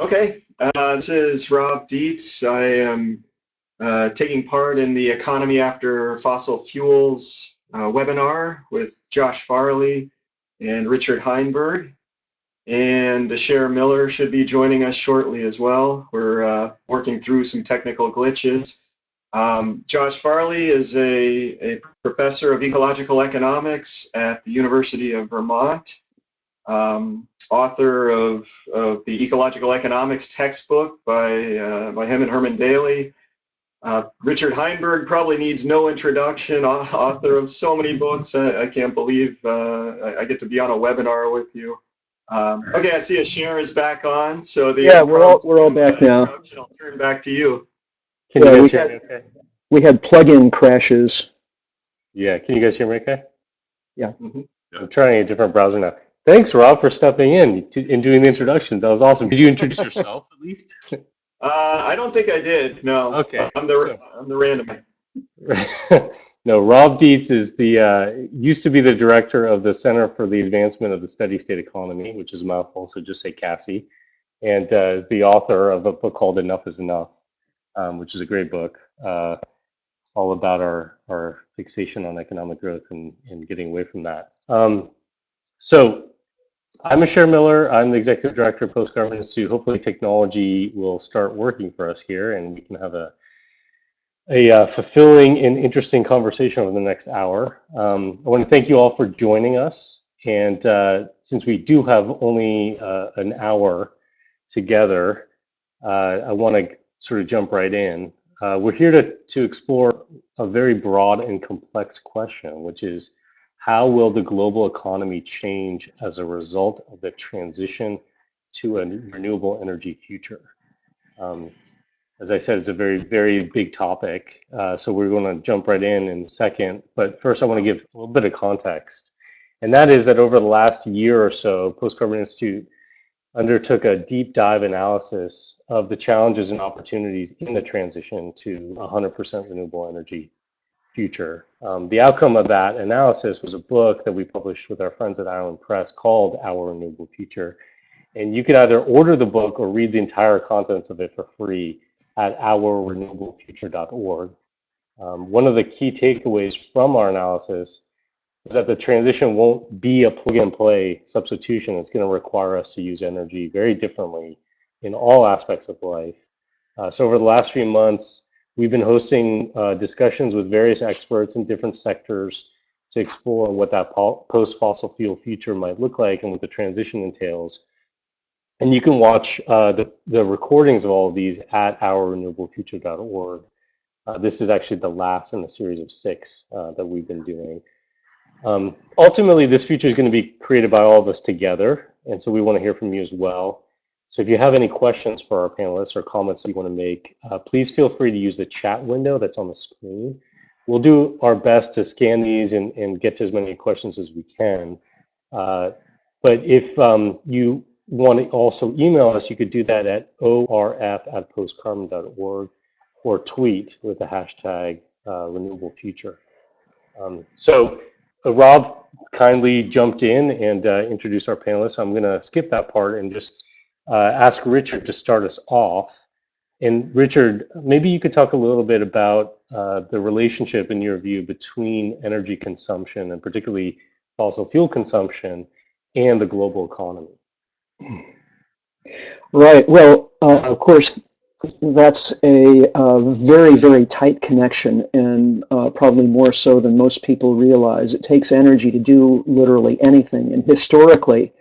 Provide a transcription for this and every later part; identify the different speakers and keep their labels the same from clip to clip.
Speaker 1: Okay, this is Rob Dietz. I am taking part in the Economy After Fossil Fuels webinar with Josh Farley and Richard Heinberg. And Cher Miller should be joining us shortly as well. We're working through some technical glitches. Josh Farley is a professor of ecological economics at the University of Vermont. Author of the Ecological Economics textbook by him and Herman Daly. Richard Heinberg probably needs no introduction, author of so many books. I can't believe I get to be on a webinar with you. Okay, I see Cher is back on. So
Speaker 2: we're all back now.
Speaker 1: I'll turn back to you.
Speaker 3: Can you guys hear me okay?
Speaker 2: We had plug-in crashes.
Speaker 3: Yeah, can you guys hear me okay?
Speaker 2: Yeah.
Speaker 1: Mm-hmm.
Speaker 3: I'm trying a different browser now. Thanks, Rob, for stepping in and doing the introductions. That was awesome. Did you introduce yourself at least?
Speaker 1: I don't think I did. No.
Speaker 3: Okay.
Speaker 1: I'm the random.
Speaker 3: No, Rob Dietz is the used to be the director of the Center for the Advancement of the Steady State Economy, which is a mouthful, so just say CASI, and is the author of a book called Enough is Enough, which is a great book, all about our fixation on economic growth and getting away from that. So I'm Cher Miller. I'm the executive director of Post Carbon Institute. Hopefully technology will start working for us here and we can have a fulfilling and interesting conversation over the next hour. I want to thank you all for joining us. And since we do have only an hour together, I want to sort of jump right in. We're here to explore a very broad and complex question, which is how will the global economy change as a result of the transition to a renewable energy future? As I said, it's a very, very big topic. So we're going to jump right in a second. But first, I want to give a little bit of context. And that is that over the last year or so, Post Carbon Institute undertook a deep dive analysis of the challenges and opportunities in the transition to 100% renewable energy future. The outcome of that analysis was a book that we published with our friends at Island Press called Our Renewable Future. And you can either order the book or read the entire contents of it for free at ourrenewablefuture.org. One of the key takeaways from our analysis is that the transition won't be a plug-and-play substitution. It's going to require us to use energy very differently in all aspects of life. So over the last few months, we've been hosting discussions with various experts in different sectors to explore what that post-fossil fuel future might look like and what the transition entails. And you can watch the recordings of all of these at ourrenewablefuture.org. This is actually the last in a series of 6 that we've been doing. Ultimately, this future is going to be created by all of us together, and so we want to hear from you as well. So if you have any questions for our panelists or comments you want to make, please feel free to use the chat window that's on the screen. We'll do our best to scan these and get to as many questions as we can. But if you want to also email us, you could do that at orf@postcarbon.org or tweet with the hashtag renewablefuture. So Rob kindly jumped in and introduced our panelists. I'm going to skip that part and just ask Richard to start us off. And Richard, maybe you could talk a little bit about the relationship, in your view, between energy consumption and particularly fossil fuel consumption and the global economy.
Speaker 2: Right. Well, of course, that's a very, very tight connection, and probably more so than most people realize. It takes energy to do literally anything. And historically,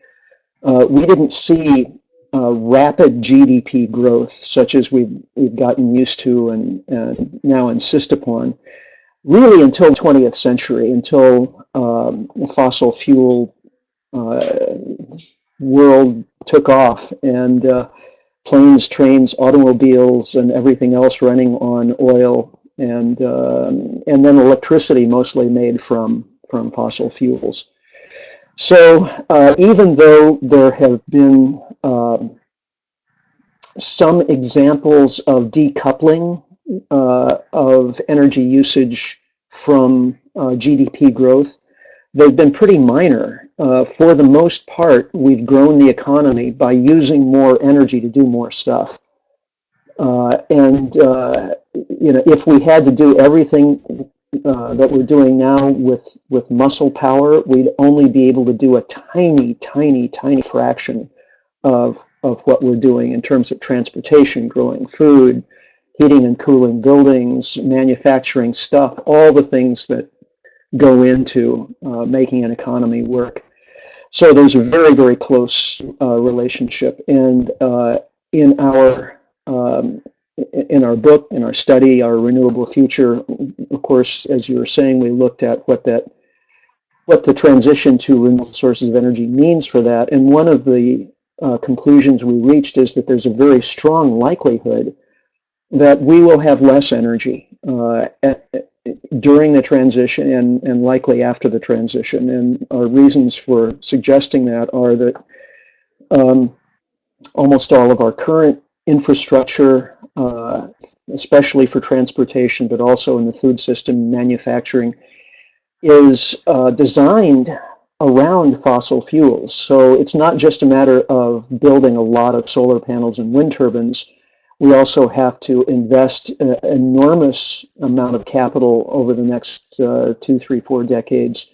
Speaker 2: we didn't see rapid GDP growth, such as we've gotten used to and now insist upon, really until the 20th century, until the fossil fuel world took off, and planes, trains, automobiles, and everything else running on oil, and then electricity, mostly made from fossil fuels. So even though there have been some examples of decoupling of energy usage from GDP growth, they've been pretty minor, for the most part, we've grown the economy by using more energy to do more stuff. If we had to do everything that we're doing now with muscle power, we'd only be able to do a tiny, tiny, tiny fraction of what we're doing in terms of transportation, growing food, heating and cooling buildings, manufacturing stuff, all the things that go into making an economy work. So there's a very, very close relationship. And in our book, in our study, Our Renewable Future, of course, as you were saying, we looked at what the transition to renewable sources of energy means for that. And one of the conclusions we reached is that there's a very strong likelihood that we will have less energy during the transition and likely after the transition. And our reasons for suggesting that are that almost all of our current infrastructure, especially for transportation, but also in the food system, manufacturing, is designed around fossil fuels. So it's not just a matter of building a lot of solar panels and wind turbines. We also have to invest an enormous amount of capital over the next 2, 3, 4 decades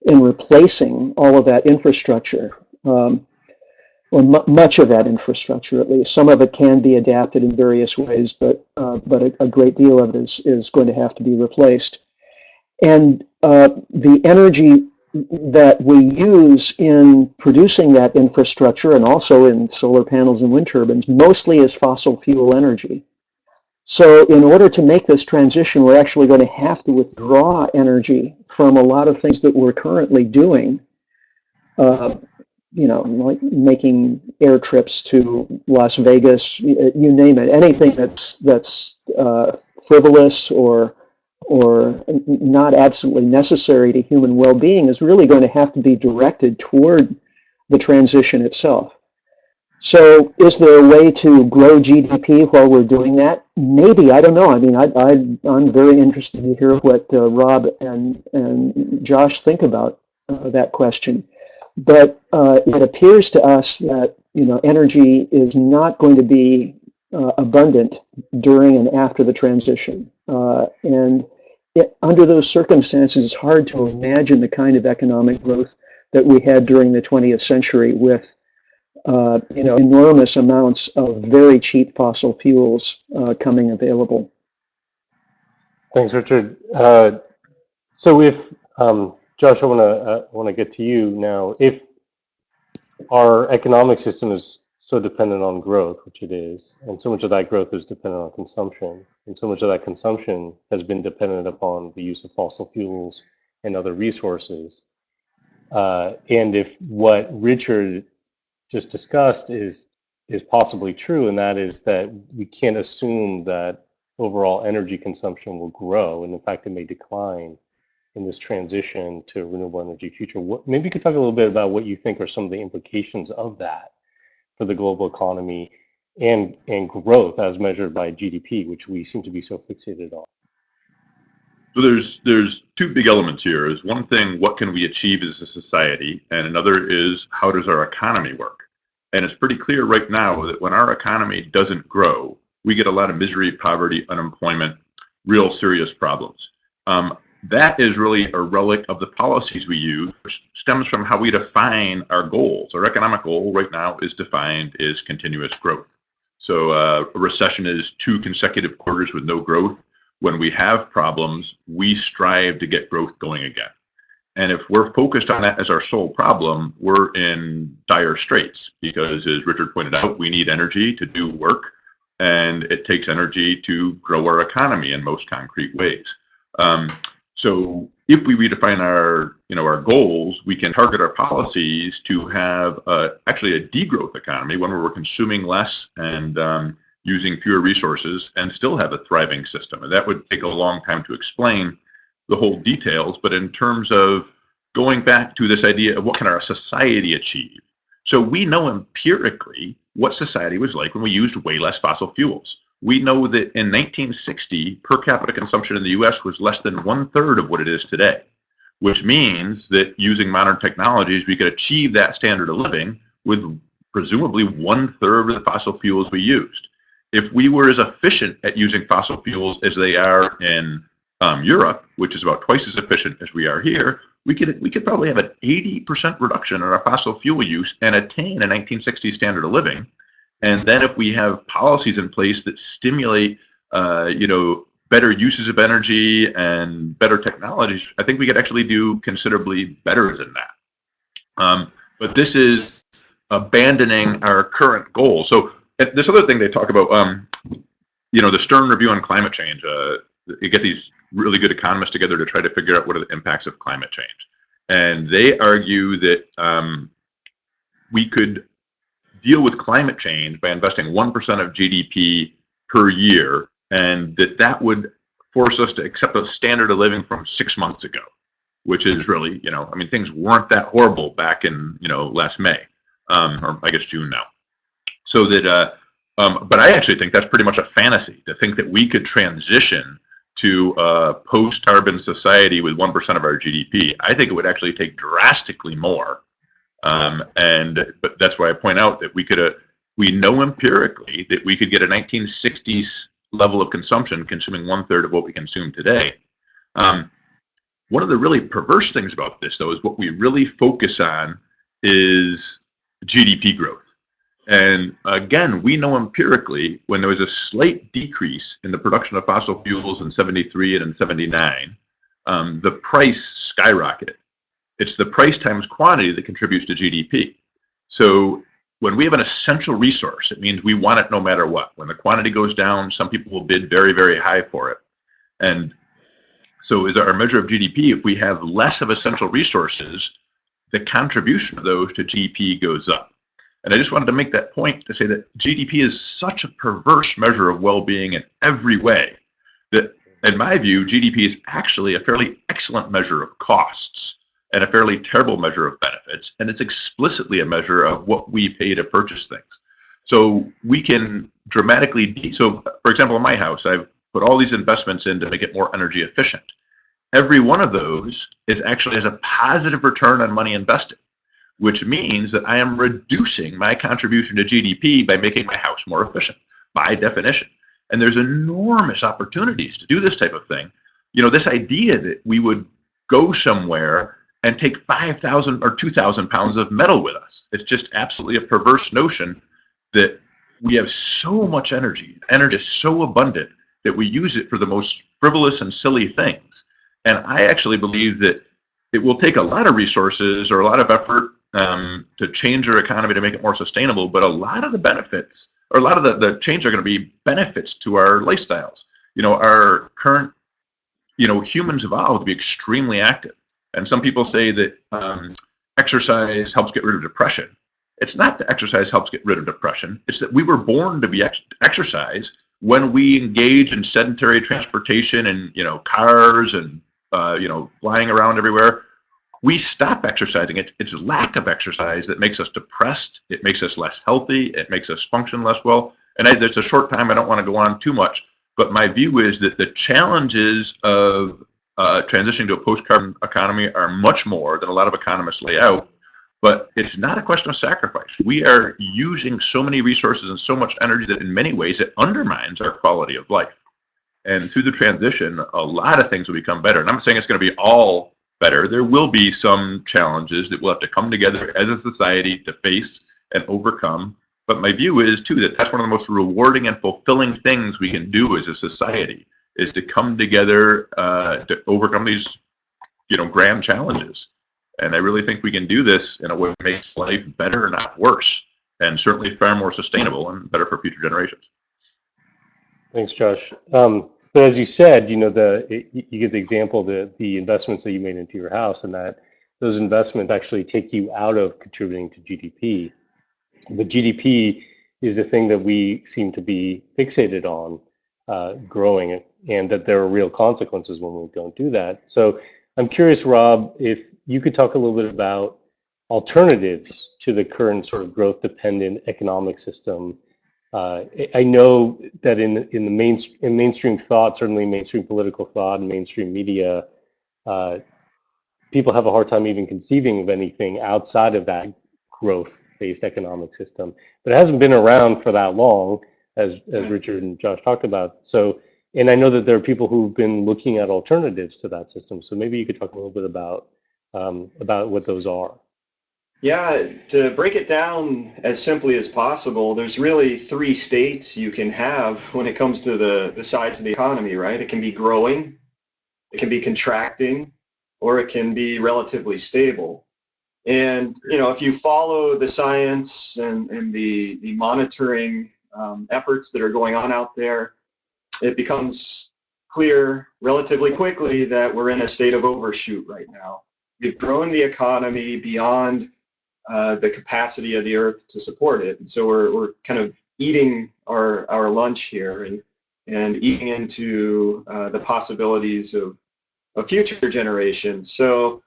Speaker 2: in replacing all of that infrastructure, or much of that infrastructure at least. Some of it can be adapted in various ways, but a great deal of it is going to have to be replaced. And the energy that we use in producing that infrastructure, and also in solar panels and wind turbines, mostly is fossil fuel energy. So in order to make this transition, we're actually going to have to withdraw energy from a lot of things that we're currently doing, like making air trips to Las Vegas, you name it, anything that's frivolous or not absolutely necessary to human well-being is really going to have to be directed toward the transition itself. So is there a way to grow GDP while we're doing that? Maybe, I don't know. I mean, I'm very interested to hear what Rob and Josh think about that question. But it appears to us that energy is not going to be abundant during and after the transition. Under those circumstances, it's hard to imagine the kind of economic growth that we had during the 20th century with enormous amounts of very cheap fossil fuels coming available.
Speaker 3: Thanks, Richard. So if Josh, I want to get to you now. If our economic system is so dependent on growth, which it is, and so much of that growth is dependent on consumption, and so much of that consumption has been dependent upon the use of fossil fuels and other resources, and if what Richard just discussed is possibly true, and that is that we can't assume that overall energy consumption will grow, and in fact it may decline in this transition to a renewable energy future. Maybe you could talk a little bit about what you think are some of the implications of that for the global economy and growth as measured by GDP, which we seem to be so fixated on.
Speaker 4: So there's two big elements here. Is one thing, what can we achieve as a society, and another is how does our economy work? And it's pretty clear right now that when our economy doesn't grow, we get a lot of misery, poverty, unemployment, real serious problems. That is really a relic of the policies we use, which stems from how we define our goals. Our economic goal right now is defined as continuous growth. So a recession is 2 consecutive quarters with no growth. When we have problems, we strive to get growth going again. And if we're focused on that as our sole problem, we're in dire straits because, as Richard pointed out, we need energy to do work, and it takes energy to grow our economy in most concrete ways. So if we redefine our goals, we can target our policies to have actually a degrowth economy, one where we're consuming less and using fewer resources and still have a thriving system. And that would take a long time to explain the whole details, but in terms of going back to this idea of what can our society achieve. So we know empirically what society was like when we used way less fossil fuels. We know that in 1960, per capita consumption in the US was less than 1/3 of what it is today. which means that using modern technologies, we could achieve that standard of living with presumably 1/3 of the fossil fuels we used. If we were as efficient at using fossil fuels as they are in Europe, which is about twice as efficient as we are here, we could probably have an 80% reduction in our fossil fuel use and attain a 1960s standard of living. And then if we have policies in place that stimulate, better uses of energy and better technologies, I think we could actually do considerably better than that. But this is abandoning our current goal. So this other thing they talk about, the Stern Review on climate change. You get these really good economists together to try to figure out what are the impacts of climate change. And they argue that we could deal with climate change by investing 1% of GDP per year, and that would force us to accept a standard of living from 6 months ago, which is really, things weren't that horrible back in, last May, or I guess June now. So that, but I actually think that's pretty much a fantasy to think that we could transition to a post-carbon society with 1% of our GDP. I think it would actually take drastically more. But that's why I point out that we know empirically that we could get a 1960s level of consumption, consuming 1/3 of what we consume today. One of the really perverse things about this, though, is what we really focus on is GDP growth. And again, we know empirically when there was a slight decrease in the production of fossil fuels in 73 and in 79, the price skyrocketed. It's the price times quantity that contributes to GDP. So when we have an essential resource, it means we want it no matter what. When the quantity goes down, some people will bid very, very high for it. And so as our measure of GDP, if we have less of essential resources, the contribution of those to GDP goes up. And I just wanted to make that point to say that GDP is such a perverse measure of well-being in every way that, in my view, GDP is actually a fairly excellent measure of costs and a fairly terrible measure of benefits. And it's explicitly a measure of what we pay to purchase things. So we can dramatically, so for example, in my house, I've put all these investments in to make it more energy efficient. Every one of those actually has a positive return on money invested, which means that I am reducing my contribution to GDP by making my house more efficient, by definition. And there's enormous opportunities to do this type of thing. This idea that we would go somewhere and take 5,000 or 2,000 pounds of metal with us. It's just absolutely a perverse notion that we have so much energy. Energy is so abundant that we use it for the most frivolous and silly things. And I actually believe that it will take a lot of resources or a lot of effort to change our economy to make it more sustainable, but a lot of the benefits, or a lot of the change are going to be benefits to our lifestyles. Our current, humans evolved to be extremely active. And some people say that exercise helps get rid of depression. It's not that exercise helps get rid of depression. It's that we were born to be exercise when we engage in sedentary transportation and, cars and, flying around everywhere. We stop exercising. It's lack of exercise that makes us depressed. It makes us less healthy. It makes us function less well. And there's a short time. I don't want to go on too much. But my view is that the challenges of transitioning to a post-carbon economy are much more than a lot of economists lay out. But it's not a question of sacrifice. We are using so many resources and so much energy that in many ways it undermines our quality of life. And through the transition, a lot of things will become better. And I'm not saying it's going to be all better. There will be some challenges that we'll have to come together as a society to face and overcome. But my view is, too, that that's one of the most rewarding and fulfilling things we can do as a society, is to come together to overcome these, grand challenges. And I really think we can do this in a way that makes life better, not worse, and certainly far more sustainable and better for future generations.
Speaker 3: Thanks, Josh. But as you said, you give the example, the investments that you made into your house, and that those investments actually take you out of contributing to GDP. But GDP is the thing that we seem to be fixated on growing, and that there are real consequences when we don't do that. So I'm curious, Rob, if you could talk a little bit about alternatives to the current sort of growth-dependent economic system. I know that in mainstream thought, certainly mainstream political thought and mainstream media, people have a hard time even conceiving of anything outside of that growth-based economic system. But it hasn't been around for that long, as Richard and Josh talked about. So, and I know that there are people who've been looking at alternatives to that system. So maybe you could talk a little bit about what those are.
Speaker 1: Yeah, to break it down as simply as possible, there's really three states you can have when it comes to the size of the economy, right? It can be growing, it can be contracting, or it can be relatively stable. And if you follow the science and the monitoring efforts that are going on out there, it becomes clear relatively quickly that we're in a state of overshoot right now. We've grown the economy beyond the capacity of the earth to support it. And so we're kind of eating our lunch here and eating into the possibilities of future generations. So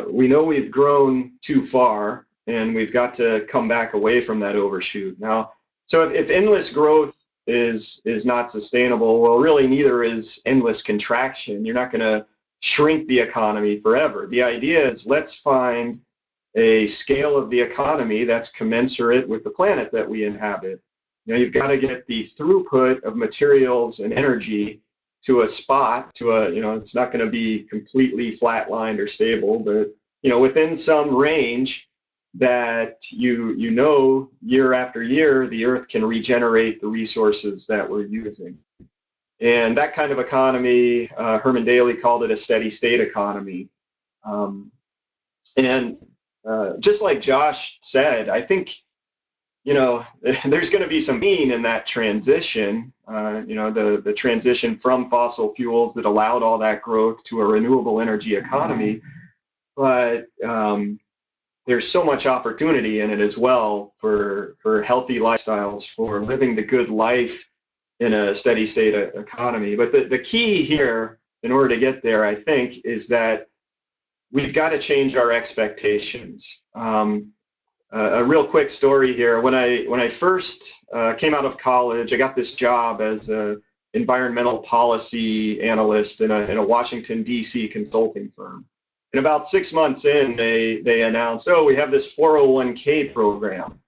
Speaker 1: we know we've grown too far, and we've got to come back away from that overshoot. Now, so if endless growth is not sustainable, well, really neither is endless contraction. You're not going to shrink the economy forever. The idea is, let's find a scale of the economy that's commensurate with the planet that we inhabit. You've got to get the throughput of materials and energy to a spot, it's not going to be completely flatlined or stable, but within some range that year after year the earth can regenerate the resources that we're using. And that kind of economy, Herman Daly called it a steady state economy. And just like Josh said, I think there's going to be some pain in that transition, the transition from fossil fuels that allowed all that growth to a renewable energy economy. But there's so much opportunity in it as well for healthy lifestyles, for living the good life in a steady state economy. But the key here, in order to get there, I think, is that we've got to change our expectations. A real quick story here. When I first came out of college, I got this job as an environmental policy analyst in a Washington, D.C. consulting firm. And about 6 months in, they announced, we have this 401k program.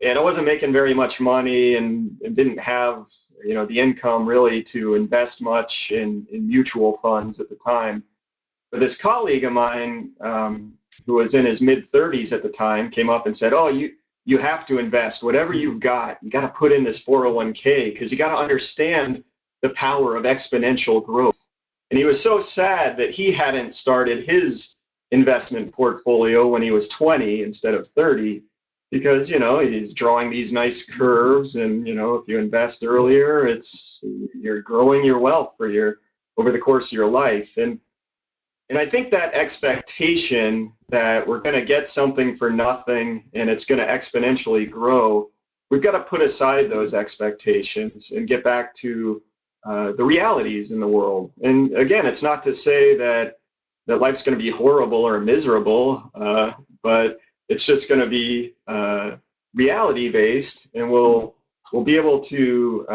Speaker 1: And I wasn't making very much money and didn't have the income really to invest much in mutual funds at the time. But this colleague of mine, who was in his mid-30s at the time, came up and said, you have to invest. Whatever you've got, you got to put in this 401k, because you got to understand the power of exponential growth. And he was so sad that he hadn't started his investment portfolio when he was 20 instead of 30, because he's drawing these nice curves, and if you invest earlier, you're growing your wealth over the course of your life. And I think that expectation that we're going to get something for nothing and it's going to exponentially grow, we've got to put aside those expectations and get back to the realities in the world. And again, it's not to say that life's going to be horrible or miserable, but it's just going to be reality-based, and we'll be able to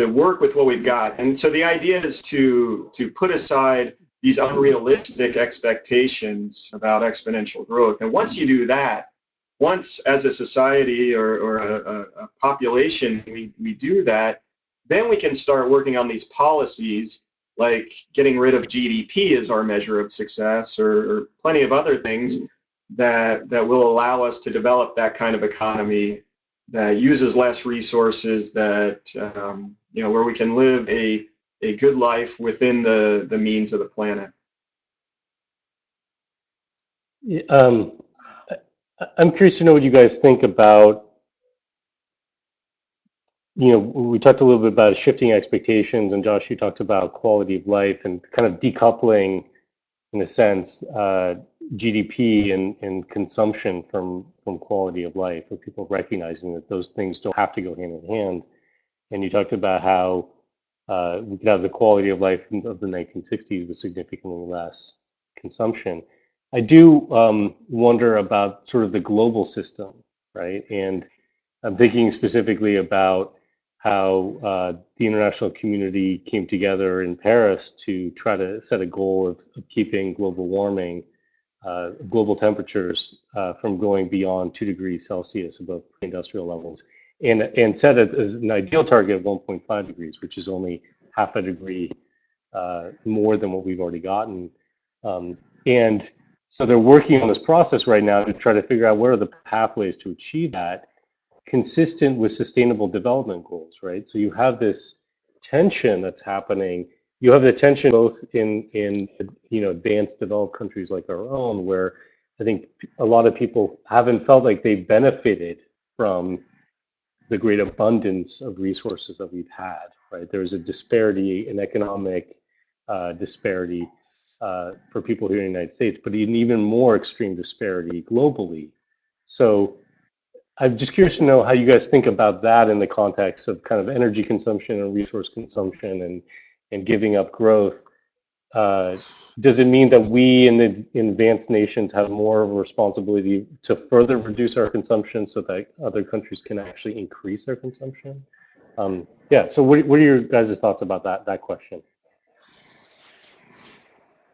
Speaker 1: work with what we've got. And so the idea is to put aside these unrealistic expectations about exponential growth. And once you do that, once as a society or a population we do that, then we can start working on these policies like getting rid of GDP as our measure of success, or plenty of other things that will allow us to develop that kind of economy that uses less resources, that where we can live a good life within the means of the planet.
Speaker 3: I'm curious to know what you guys think about, we talked a little bit about shifting expectations, and Josh, you talked about quality of life and kind of decoupling, in a sense, GDP and consumption from quality of life, or people recognizing that those things don't have to go hand in hand. And you talked about how we could have the quality of life of the 1960s with significantly less consumption. I do wonder about sort of the global system, right? And I'm thinking specifically about how the international community came together in Paris to try to set a goal of keeping global warming, global temperatures from going beyond 2 degrees Celsius above pre-industrial levels, and set it as an ideal target of 1.5 degrees, which is only half a degree more than what we've already gotten. And so they're working on this process right now to try to figure out what are the pathways to achieve that, consistent with sustainable development goals, right? So you have this tension that's happening. You have the tension both in advanced developed countries like our own, where I think a lot of people haven't felt like they benefited from the great abundance of resources that we've had, right? There's a disparity, an economic disparity for people here in the United States, but an even more extreme disparity globally. So I'm just curious to know how you guys think about that in the context of kind of energy consumption and resource consumption and giving up growth. Does it mean that we in the advanced nations have more of a responsibility to further reduce our consumption so that other countries can actually increase their consumption? Yeah, so what are your guys' thoughts about that question?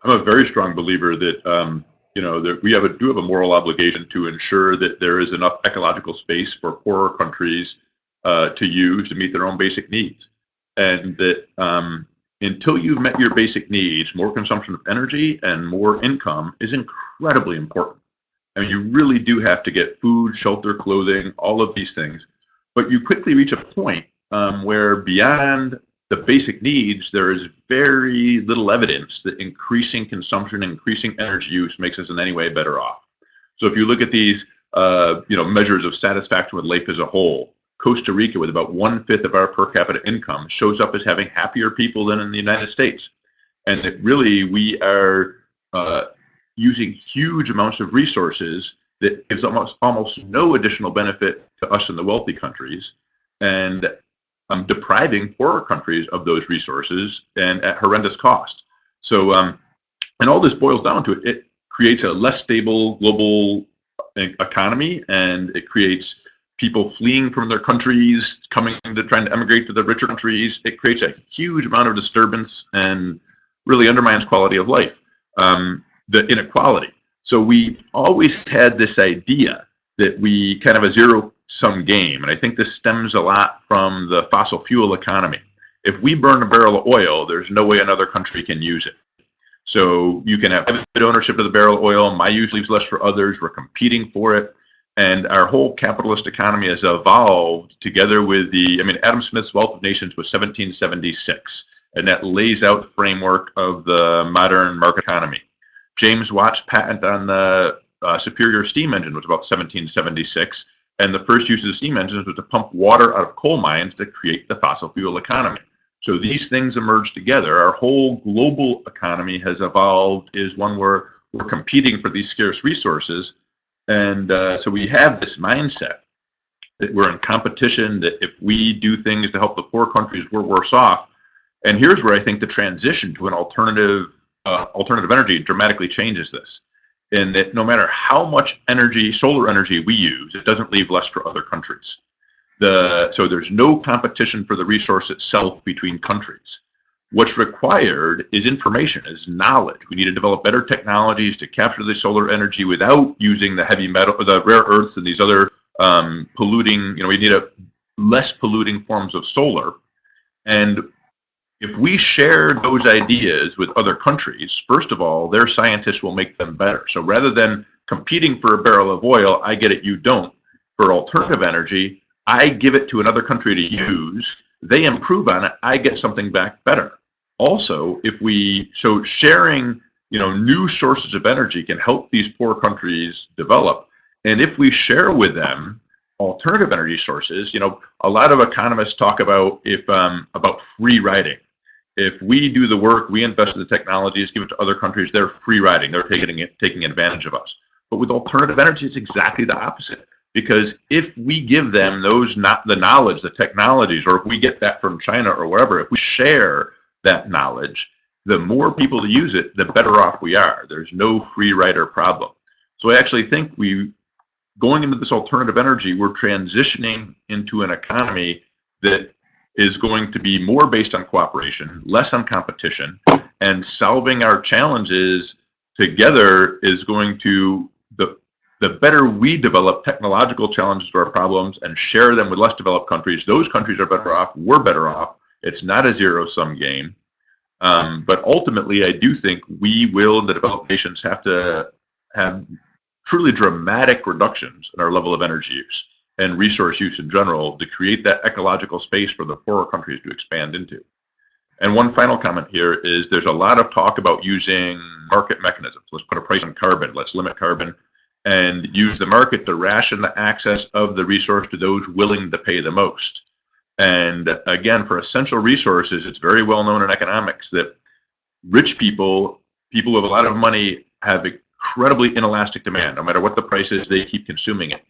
Speaker 4: I'm a very strong believer that that we do have a moral obligation to ensure that there is enough ecological space for poorer countries to use to meet their own basic needs, and that until you've met your basic needs, more consumption of energy and more income is incredibly important. I mean, you really do have to get food, shelter, clothing, all of these things, but you quickly reach a point where beyond the basic needs, there is very little evidence that increasing consumption, increasing energy use makes us in any way better off. So if you look at these, measures of satisfaction with life as a whole, Costa Rica, with about 1/5 of our per capita income, shows up as having happier people than in the United States. And that really we are using huge amounts of resources that gives almost no additional benefit to us in the wealthy countries, and depriving poorer countries of those resources and at horrendous cost. So, and all this boils down to it creates a less stable global economy, and it creates people fleeing from their countries, trying to emigrate to the richer countries. It creates a huge amount of disturbance and really undermines quality of life, the inequality. So we always had this idea that we kind of a zero-sum game, and I think this stems a lot from the fossil fuel economy. If we burn a barrel of oil, there's no way another country can use it. So you can have private ownership of the barrel of oil. My use leaves less for others. We're competing for it. And our whole capitalist economy has evolved together with Adam Smith's Wealth of Nations was 1776, and that lays out the framework of the modern market economy. James Watt's patent on the superior steam engine was about 1776, and the first use of steam engines was to pump water out of coal mines to create the fossil fuel economy. So these things emerge together. Our whole global economy has evolved is one where we're competing for these scarce resources. And so we have this mindset that we're in competition, that if we do things to help the poor countries, we're worse off. And here's where I think the transition to an alternative energy dramatically changes this. In that no matter how much energy, solar energy we use, it doesn't leave less for other countries. So there's no competition for the resource itself between countries. What's required is information, is knowledge. We need to develop better technologies to capture the solar energy without using the heavy metal, or the rare earths and these other polluting, we need less polluting forms of solar. And if we share those ideas with other countries, first of all, their scientists will make them better. So rather than competing for a barrel of oil, I get it, you don't. For alternative energy, I give it to another country to use. They improve on it. I get something back better. Also, sharing, new sources of energy can help these poor countries develop. And if we share with them alternative energy sources, a lot of economists talk about free riding. If we do the work, we invest in the technologies, give it to other countries, they're free riding. They're taking advantage of us. But with alternative energy, it's exactly the opposite. Because if we give them the knowledge, the technologies, or if we get that from China or wherever, if we share that knowledge, the more people to use it, the better off we are. There's no free rider problem. So I actually think going into this alternative energy, we're transitioning into an economy that is going to be more based on cooperation, less on competition, and solving our challenges together is going to, the better we develop technological challenges to our problems and share them with less developed countries, those countries are better off, we're better off. It's not a zero-sum game. But ultimately, I do think we will, in the developed nations, have to have truly dramatic reductions in our level of energy use and resource use in general to create that ecological space for the poorer countries to expand into. And one final comment here is there's a lot of talk about using market mechanisms. Let's put a price on carbon, let's limit carbon, and use the market to ration the access of the resource to those willing to pay the most. And again, for essential resources, it's very well known in economics that rich people, people with a lot of money, have incredibly inelastic demand. No matter what the price is, they keep consuming it.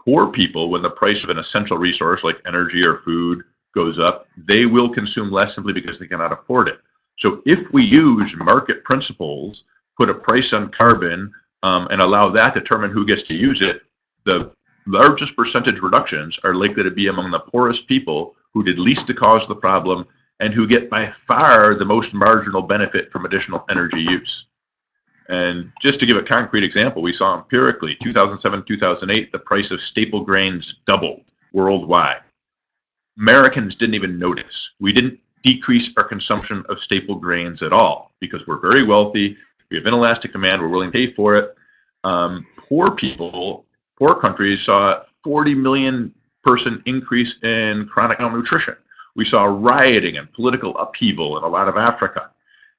Speaker 4: Poor people, when the price of an essential resource like energy or food goes up, they will consume less simply because they cannot afford it. So if we use market principles, put a price on carbon, and allow that to determine who gets to use it, the largest percentage reductions are likely to be among the poorest people who did least to cause the problem and who get by far the most marginal benefit from additional energy use. And just to give a concrete example, we saw empirically 2007, 2008, the price of staple grains doubled worldwide. Americans didn't even notice. We didn't decrease our consumption of staple grains at all because we're very wealthy. We have inelastic demand. We're willing to pay for it. Poor people, poor countries saw a 40 million person increase in chronic malnutrition. We saw rioting and political upheaval in a lot of Africa.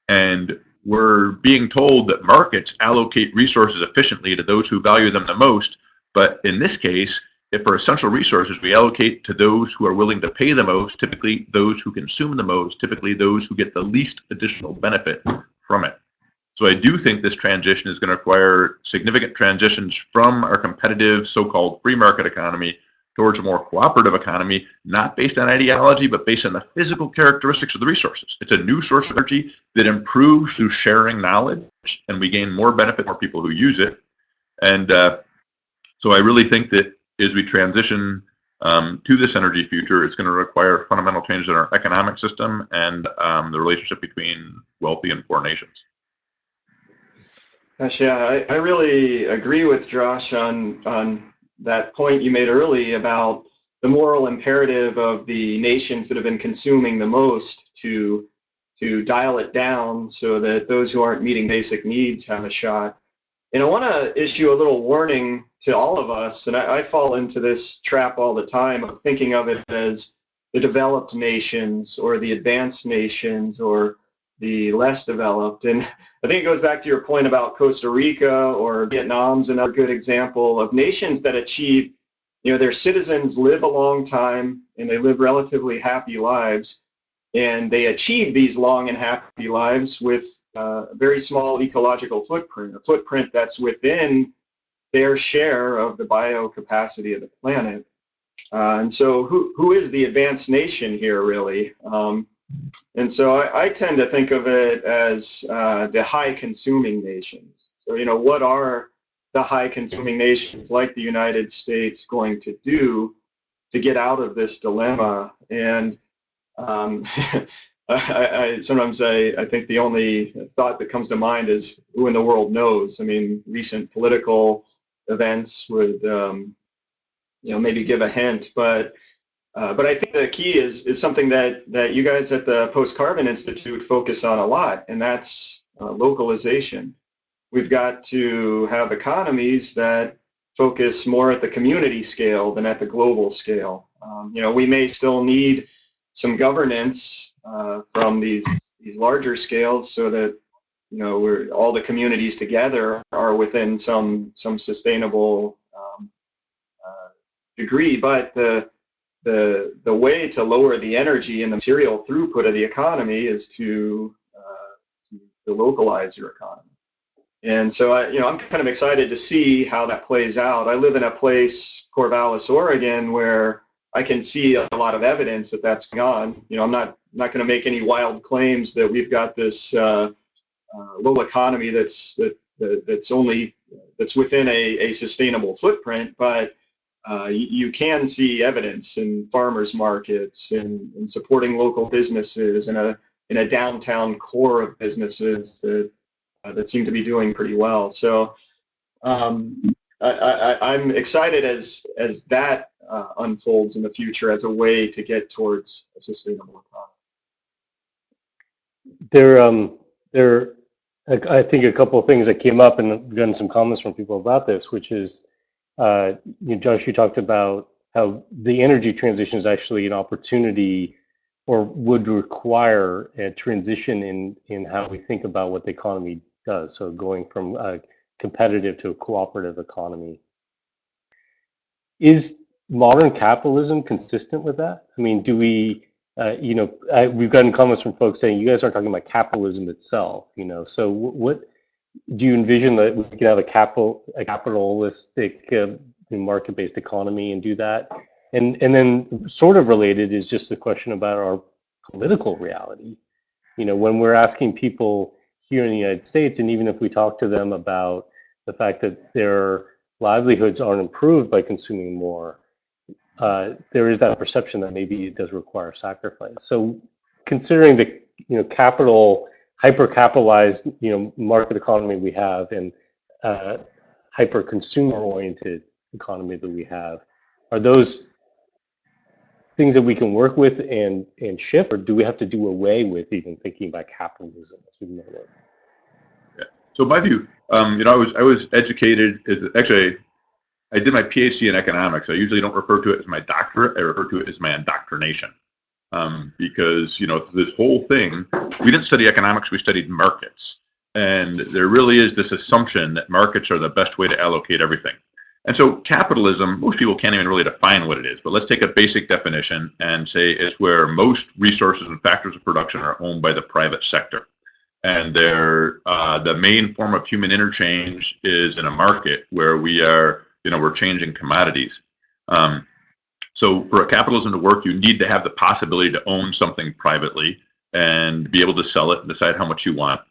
Speaker 4: And we're being told that markets allocate resources efficiently to those who value them the most. But in this case, if for essential resources, we allocate to those who are willing to pay the most, typically those who consume the most, typically those who get the least additional benefit from it. So I do think this transition is going to require significant transitions from our competitive so-called free market economy towards a more cooperative economy, not based on ideology, but based on the physical characteristics of the resources. It's a new source of energy that improves through sharing knowledge, and we gain more benefit, more people who use it. And so I really think that as we transition to this energy future, it's going to require fundamental changes in our economic system and the relationship between wealthy and poor nations.
Speaker 1: Gosh, yeah, I really agree with Josh on that point you made early about the moral imperative of the nations that have been consuming the most to dial it down so that those who aren't meeting basic needs have a shot. And I want to issue a little warning to all of us, and I fall into this trap all the time of thinking of it as the developed nations or the advanced nations or the less developed. And I think it goes back to your point about Costa Rica or Vietnam's another good example of nations that achieve, their citizens live a long time and they live relatively happy lives. And they achieve these long and happy lives with a very small ecological footprint, a footprint that's within their share of the biocapacity of the planet. And so who is the advanced nation here, really? And so I tend to think of it as the high consuming nations. So, what are the high consuming nations like the United States going to do to get out of this dilemma? And I sometimes I think the only thought that comes to mind is who in the world knows? I mean, recent political events would, maybe give a hint, but I think the key is something that you guys at the Post-Carbon Institute focus on a lot, and that's localization. We've got to have economies that focus more at the community scale than at the global scale. We may still need some governance from these larger scales so that we're all the communities together are within some sustainable degree, but the way to lower the energy and the material throughput of the economy is to localize your economy. And so I'm kind of excited to see how that plays out. I live in a place, Corvallis, Oregon, where I can see a lot of evidence that that's going on. I'm not going to make any wild claims that we've got this low economy that's within a sustainable footprint, but you can see evidence in farmers markets, in supporting local businesses, in a downtown core of businesses that seem to be doing pretty well. So I'm excited as that unfolds in the future as a way to get towards a sustainable economy.
Speaker 3: I think a couple of things that came up, and I've gotten some comments from people about this, which is, Josh, you talked about how the energy transition is actually an opportunity or would require a transition in how we think about what the economy does. So going from a competitive to a cooperative economy. Is modern capitalism consistent with that? I mean, do we, we've gotten comments from folks saying you guys aren't talking about capitalism itself, so what do you envision that we could have a capitalistic market-based economy and do that? And then sort of related is just the question about our political reality. When we're asking people here in the United States, and even if we talk to them about the fact that their livelihoods aren't improved by consuming more, there is that perception that maybe it does require sacrifice. So considering the hyper-capitalized market economy we have, and hyper-consumer-oriented economy that we have, are those things that we can work with and shift, or do we have to do away with even thinking about capitalism as we know it?
Speaker 4: Yeah. So my view, I was educated I did my PhD in economics. I usually don't refer to it as my doctorate. I refer to it as my indoctrination. Because, this whole thing, we didn't study economics, we studied markets. And there really is this assumption that markets are the best way to allocate everything. And so capitalism, most people can't even really define what it is, but let's take a basic definition and say it's where most resources and factors of production are owned by the private sector. And the main form of human interchange is in a market where we're changing commodities. So for a capitalism to work, you need to have the possibility to own something privately and be able to sell it and decide how much you want.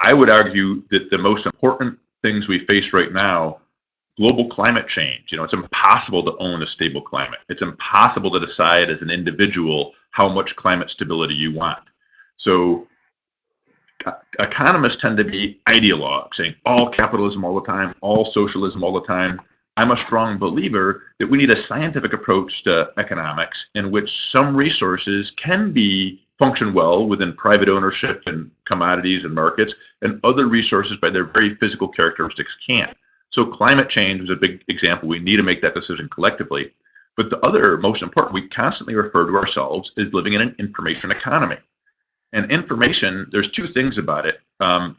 Speaker 4: I would argue that the most important things we face right now, global climate change, it's impossible to own a stable climate. It's impossible to decide as an individual how much climate stability you want. So economists tend to be ideologues, saying all capitalism all the time, all socialism all the time. I'm a strong believer that we need a scientific approach to economics in which some resources can function well within private ownership and commodities and markets, and other resources by their very physical characteristics can't. So climate change is a big example. We need to make that decision collectively. But the other most important, we constantly refer to ourselves as living in an information economy. And information, there's two things about it.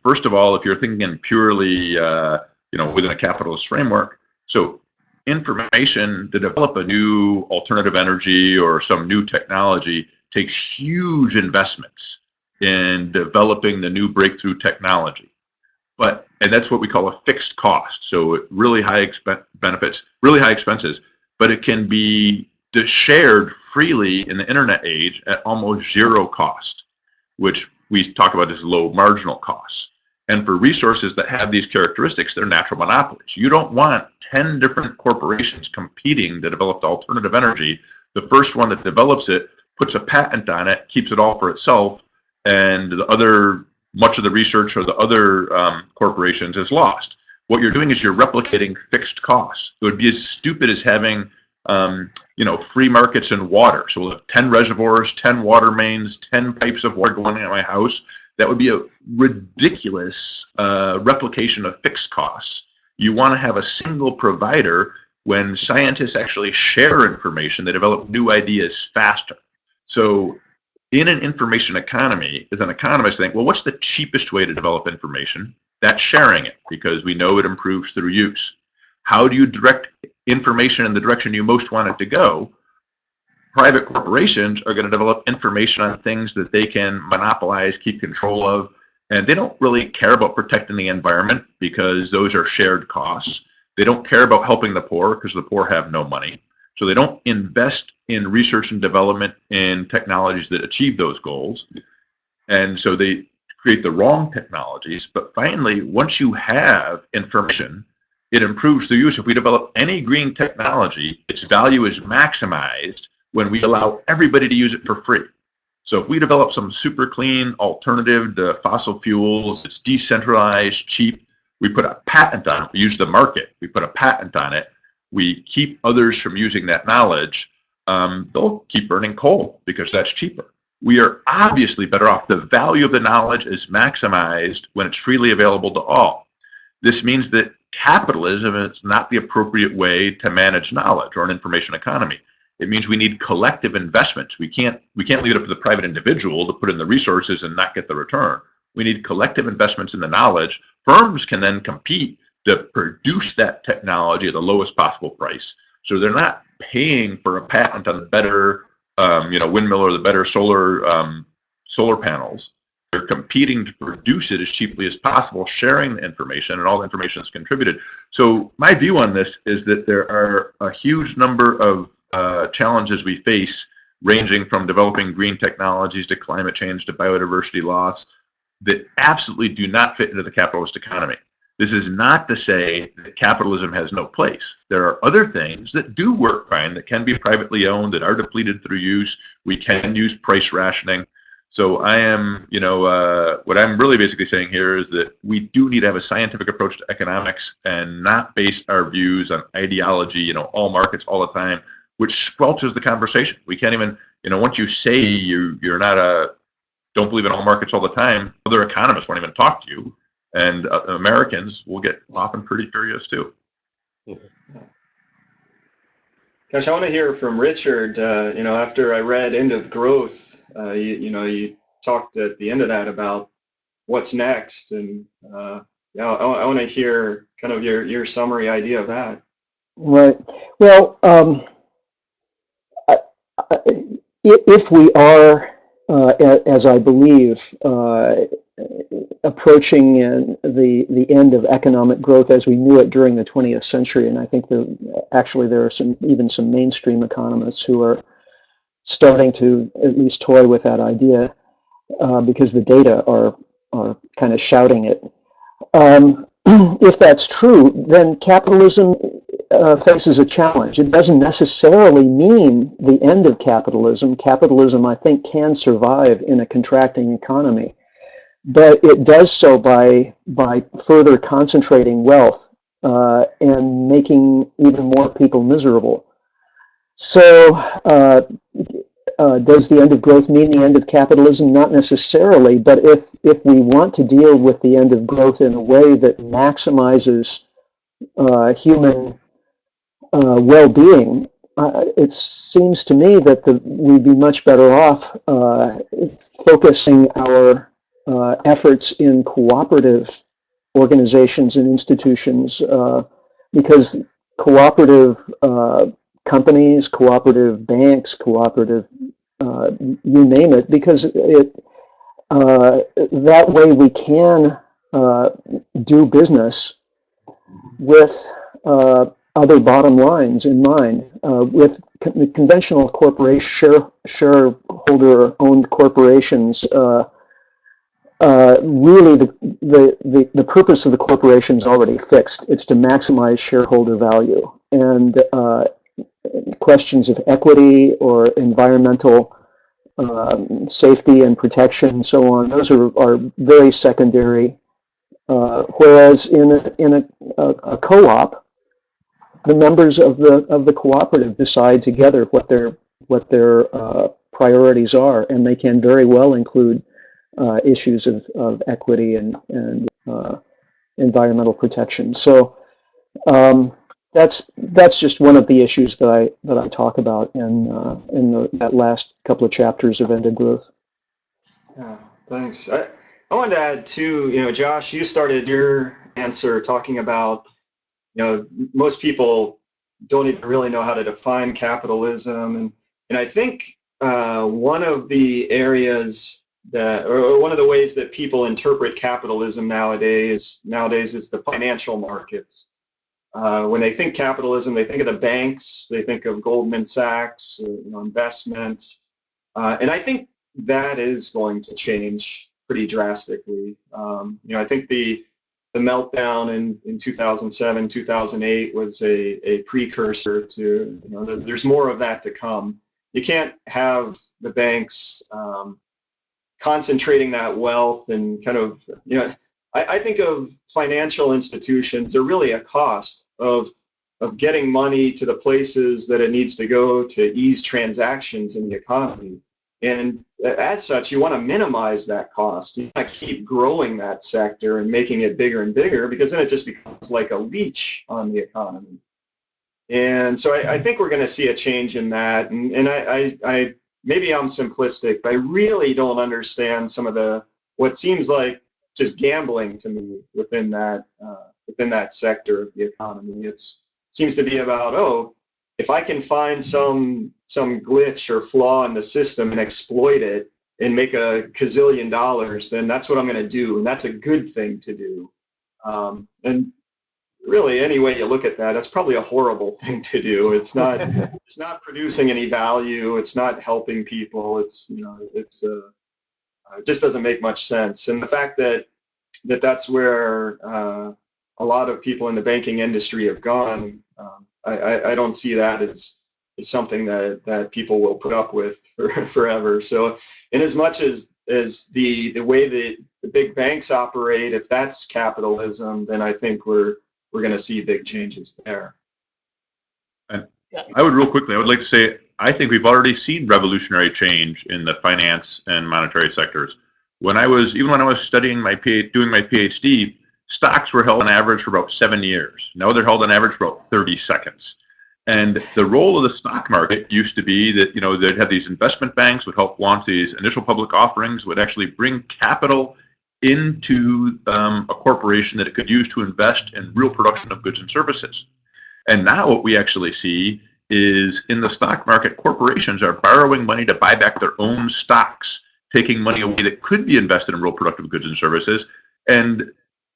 Speaker 4: First of all, if you're thinking purely, within a capitalist framework, so information to develop a new alternative energy or some new technology takes huge investments in developing the new breakthrough technology. And that's what we call a fixed cost. So really high benefits, really high expenses, but it can be shared freely in the internet age at almost zero cost, which we talk about as low marginal costs. And for resources that have these characteristics, they're natural monopolies. You don't want 10 different corporations competing to develop the alternative energy. The first one that develops it puts a patent on it, keeps it all for itself, and much of the research or the other corporations is lost. What you're doing is you're replicating fixed costs. It would be as stupid as having free markets in water. So we'll have 10 reservoirs, 10 water mains, 10 pipes of water going into my house. That would be a ridiculous replication of fixed costs. You want to have a single provider. When scientists actually share information, they develop new ideas faster. So in an information economy, as an economist, I think, well, what's the cheapest way to develop information? That's sharing it, because we know it improves through use. How do you direct information in the direction you most want it to go? Private corporations are going to develop information on things that they can monopolize, keep control of, and they don't really care about protecting the environment because those are shared costs. They don't care about helping the poor because the poor have no money. So they don't invest in research and development in technologies that achieve those goals. And so they create the wrong technologies. But finally, once you have information, It improves through use. If we develop any green technology, its value is maximized when we allow everybody to use it for free. So if we develop some super clean alternative to fossil fuels, it's decentralized, cheap, we put a patent on it, we use the market, we put a patent on it, we keep others from using that knowledge, they'll keep burning coal because that's cheaper. We are obviously better off. The value of the knowledge is maximized when it's freely available to all. This means that capitalism is not the appropriate way to manage knowledge or an information economy. It means we need collective investments. We can't leave it up to the private individual to put in the resources and not get the return. We need collective investments in the knowledge. Firms can then compete to produce that technology at the lowest possible price. So they're not paying for a patent on the better windmill or the better solar panels. They're competing to produce it as cheaply as possible, sharing the information, and all the information is contributed. So my view on this is that there are a huge number of challenges we face, ranging from developing green technologies to climate change to biodiversity loss, that absolutely do not fit into the capitalist economy. This is not to say that capitalism has no place. There are other things that do work fine, that can be privately owned, that are depleted through use. We can use price rationing. So I am, what I'm really basically saying here is that we do need to have a scientific approach to economics and not base our views on ideology, all markets all the time, which squelches the conversation. We can't even, once you say you're not don't believe in all markets all the time, other economists won't even talk to you. And Americans will get often pretty furious too.
Speaker 1: Gosh, I want to hear from Richard. After I read End of Growth, you talked at the end of that about what's next, and I want to hear kind of your summary idea of that.
Speaker 2: Right. Well, if we are, as I believe, approaching the end of economic growth as we knew it during the 20th century, and I think there are even some mainstream economists who are starting to at least toy with that idea because the data are kind of shouting it. If that's true, then capitalism faces a challenge. It doesn't necessarily mean the end of capitalism. Capitalism, I think, can survive in a contracting economy, but it does so by further concentrating wealth and making even more people miserable. So does the end of growth mean the end of capitalism? Not necessarily, but if we want to deal with the end of growth in a way that maximizes human well-being, it seems to me that we'd be much better off focusing our efforts in cooperative organizations and institutions, because cooperative companies, cooperative banks, cooperative, you name it, because that way we can do business with other bottom lines in mind. With conventional shareholder-owned corporations, really the purpose of the corporation is already fixed. It's to maximize shareholder value, and questions of equity or environmental safety and protection and so on, those are very secondary. Whereas in a co-op, the members of the cooperative decide together what their priorities are, and they can very well include issues of equity and environmental protection. So that's just one of the issues that I talk about in that last couple of chapters of End of Growth.
Speaker 1: Yeah, thanks. I wanted to add too. Josh, you started your answer talking about most people don't even really know how to define capitalism, and I think one of the areas or one of the ways that people interpret capitalism nowadays is the financial markets. When they think capitalism, they think of the banks, they think of Goldman Sachs, investment, and I think that is going to change pretty drastically. I think the the meltdown in 2007, 2008 was a precursor to, there's more of that to come. You can't have the banks concentrating that wealth and kind of, I think of financial institutions, they're really a cost of getting money to the places that it needs to go to ease transactions in the economy. And as such, you want to minimize that cost. You want to keep growing that sector and making it bigger and bigger, because then it just becomes like a leech on the economy. And so I think we're going to see a change in that. And I maybe I'm simplistic, but I really don't understand some of what seems like just gambling to me within that sector of the economy. It seems to be about, if I can find some glitch or flaw in the system and exploit it and make a gazillion dollars, then that's what I'm going to do, and that's a good thing to do. And really, any way you look at that, that's probably a horrible thing to do. It's not producing any value. It's not helping people. It just doesn't make much sense. And the fact that's where a lot of people in the banking industry have gone, I don't see that as something that people will put up with forever. So, in as much as the way that the big banks operate, if that's capitalism, then I think we're going to see big changes there.
Speaker 4: And I would like to say, I think we've already seen revolutionary change in the finance and monetary sectors. When I was studying doing my PhD, stocks were held on average for about 7 years. Now they're held on average for about 30 seconds. And the role of the stock market used to be that, they'd have these investment banks would help launch these initial public offerings, would actually bring capital into a corporation that it could use to invest in real production of goods and services. And now what we actually see is in the stock market, corporations are borrowing money to buy back their own stocks, taking money away that could be invested in real productive goods and services. And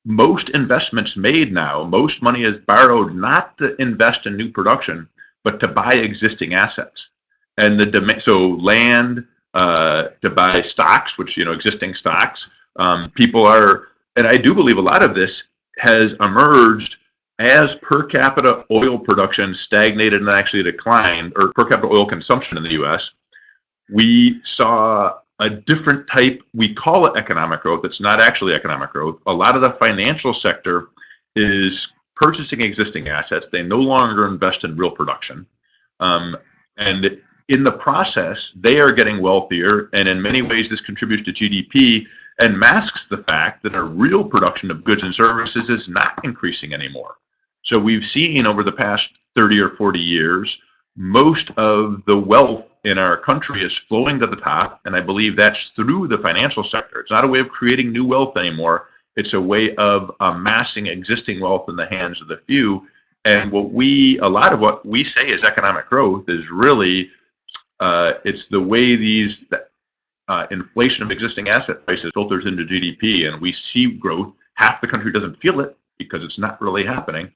Speaker 4: most investments made now, most money is borrowed not to invest in new production, but to buy existing assets. And the demand, so land to buy stocks, which, existing stocks, people are, and I do believe a lot of this has emerged as per capita oil production stagnated and actually declined, or per capita oil consumption in the US. We saw a different type, we call it economic growth, it's not actually economic growth. A lot of the financial sector is purchasing existing assets. They no longer invest in real production. And in the process, they are getting wealthier, and in many ways this contributes to GDP and masks the fact that our real production of goods and services is not increasing anymore. So we've seen over the past 30 or 40 years, most of the wealth in our country is flowing to the top, and I believe that's through the financial sector. It's not a way of creating new wealth anymore. It's a way of amassing existing wealth in the hands of the few. And a lot of what we say is economic growth is really, it's the way these inflation of existing asset prices filters into GDP, and we see growth. Half the country doesn't feel it because it's not really happening.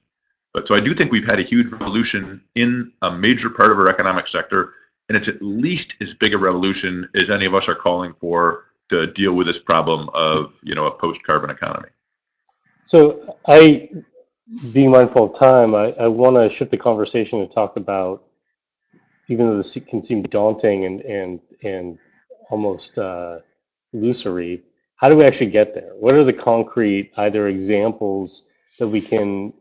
Speaker 4: But so I do think we've had a huge revolution in a major part of our economic sector, and it's at least as big a revolution as any of us are calling for to deal with this problem of, a post-carbon economy.
Speaker 3: So being mindful of time, I want to shift the conversation to talk about, even though this can seem daunting and almost illusory, how do we actually get there? What are the concrete either examples that we can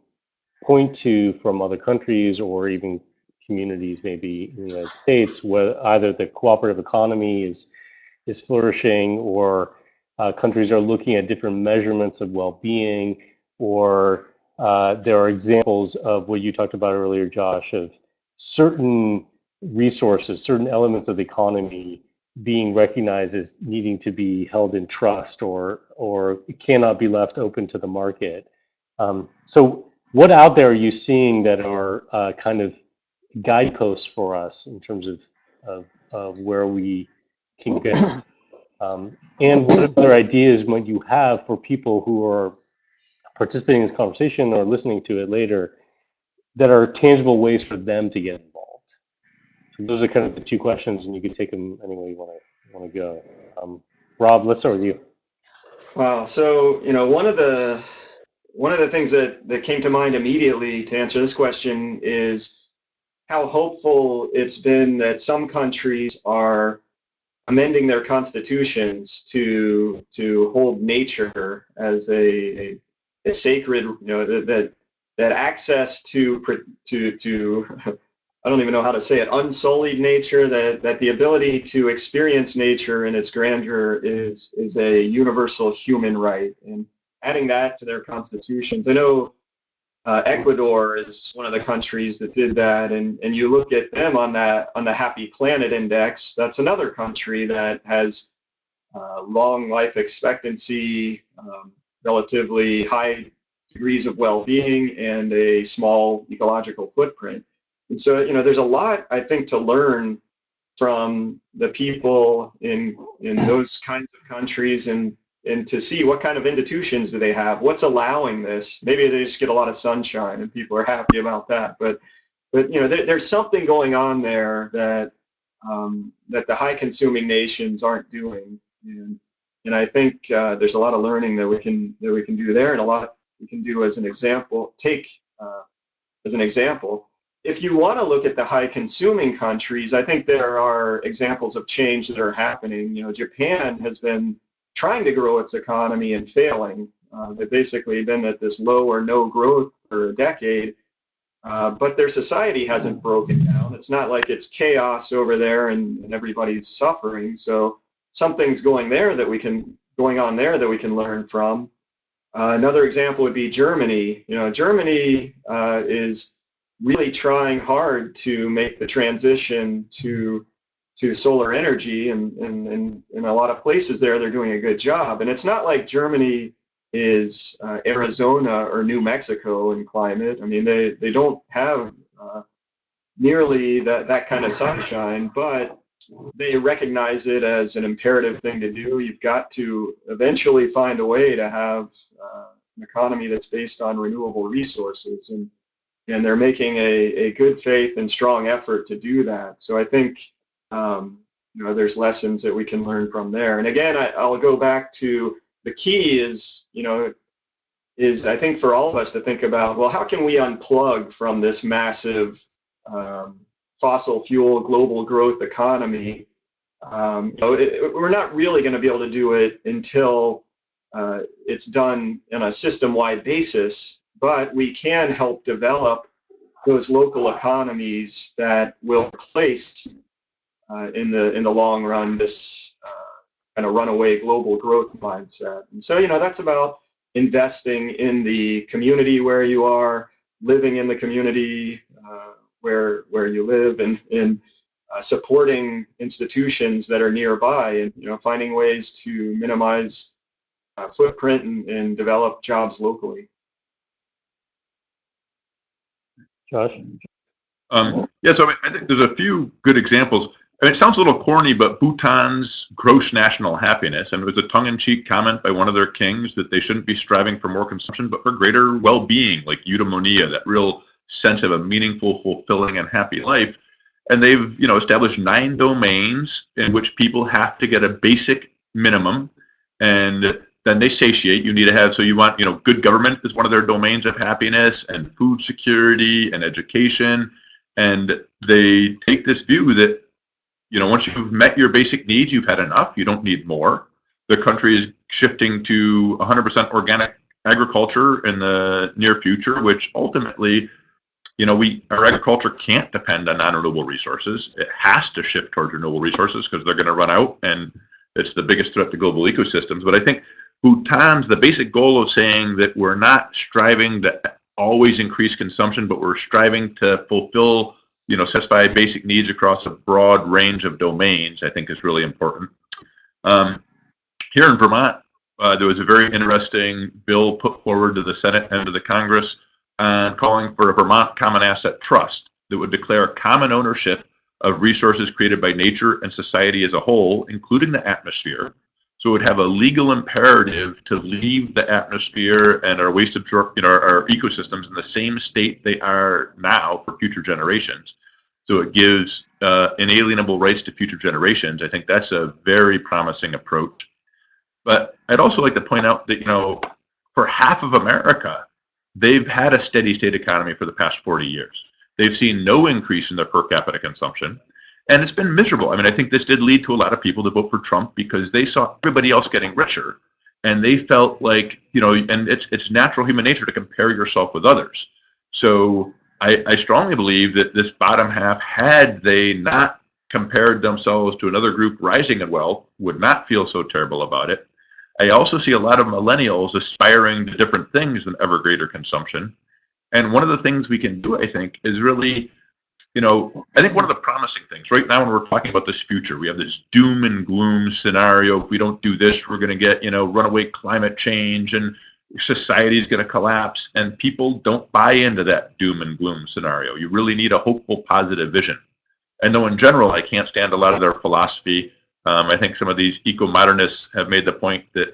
Speaker 3: point to from other countries or even communities maybe in the United States where either the cooperative economy is flourishing, or countries are looking at different measurements of well-being, or there are examples of what you talked about earlier, Josh, of certain resources, certain elements of the economy being recognized as needing to be held in trust or cannot be left open to the market. So what out there are you seeing that are kind of guideposts for us in terms of where we can get? And what other ideas might you have for people who are participating in this conversation or listening to it later that are tangible ways for them to get involved? So those are kind of the two questions, and you can take them any way you want to go. Rob, let's start with you.
Speaker 1: Wow. So, one of the one of the things that came to mind immediately to answer this question is how hopeful it's been that some countries are amending their constitutions to hold nature as a sacred, that access to I don't even know how to say it, unsullied nature, that the ability to experience nature in its grandeur is a universal human right, and adding that to their constitutions. I know Ecuador is one of the countries that did that, and you look at them on the Happy Planet Index. That's another country that has long life expectancy, relatively high degrees of well-being, and a small ecological footprint. And so, there's a lot, I think, to learn from the people in those kinds of countries, and to see what kind of institutions do they have, what's allowing this. Maybe they just get a lot of sunshine and people are happy about that. But there's something going on there that that the high-consuming nations aren't doing, and I think there's a lot of learning that we can do there, and a lot we can do as an example. As an example. If you want to look at the high-consuming countries, I think there are examples of change that are happening. Japan has been trying to grow its economy and failing. They've basically been at this low or no growth for a decade, but their society hasn't broken down. It's not like it's chaos over there and everybody's suffering. So something's going on there that we can learn from. Another example would be Germany. Germany is really trying hard to make the transition to solar energy, and in a lot of places they're doing a good job. And it's not like Germany is Arizona or New Mexico in climate. I mean, they don't have nearly that kind of sunshine, but they recognize it as an imperative thing to do. You've got to eventually find a way to have an economy that's based on renewable resources, and they're making a good faith and strong effort to do that. So I think there's lessons that we can learn from there. And again, I'll go back to the key is I think for all of us to think about, well, how can we unplug from this massive fossil fuel global growth economy? We're not really going to be able to do it until it's done on a system-wide basis, but we can help develop those local economies that will replace in the long run this kind of runaway global growth mindset. And so that's about investing in the community where you are, living in the community where you live, and supporting institutions that are nearby, and finding ways to minimize footprint and develop jobs locally.
Speaker 3: Josh?
Speaker 4: Yeah, so I think there's a few good examples. I mean, it sounds a little corny, but Bhutan's gross national happiness, and it was a tongue-in-cheek comment by one of their kings that they shouldn't be striving for more consumption, but for greater well-being, like eudaimonia, that real sense of a meaningful, fulfilling, and happy life. And they've, established 9 domains in which people have to get a basic minimum, and then they satiate. You need to have, so you want, good government is one of their domains of happiness, and food security and education. And they take this view that, once you've met your basic needs, you've had enough. You don't need more. The country is shifting to 100% organic agriculture in the near future, which ultimately, our agriculture can't depend on non-renewable resources. It has to shift towards renewable resources because they're going to run out, and it's the biggest threat to global ecosystems. But I think Bhutan's, the basic goal of saying that we're not striving to always increase consumption, but we're striving to fulfill, satisfy basic needs across a broad range of domains, I think is really important. Here in Vermont, there was a very interesting bill put forward to the Senate and to the Congress calling for a Vermont Common Asset Trust that would declare common ownership of resources created by nature and society as a whole, including the atmosphere. So it would have a legal imperative to leave the atmosphere and our waste our ecosystems in the same state they are now for future generations. So it gives inalienable rights to future generations. I think that's a very promising approach. But I'd also like to point out that, for half of America, they've had a steady state economy for the past 40 years. They've seen no increase in their per capita consumption. And it's been miserable. I mean, I think this did lead to a lot of people to vote for Trump because they saw everybody else getting richer. And they felt like, you know, and it's natural human nature to compare yourself with others. So I strongly believe that this bottom half, had they not compared themselves to another group rising in wealth, would not feel so terrible about it. I also see a lot of millennials aspiring to different things than ever greater consumption. And one of the things we can do, I think, is really, you know, I think one of the promising things right now when we're talking about this future, we have this doom and gloom scenario. If we don't do this, we're going to get, you know, runaway climate change and society is going to collapse. And people don't buy into that doom and gloom scenario. You really need a hopeful, positive vision. And though in general, I can't stand a lot of their philosophy, I think some of these eco-modernists have made the point that,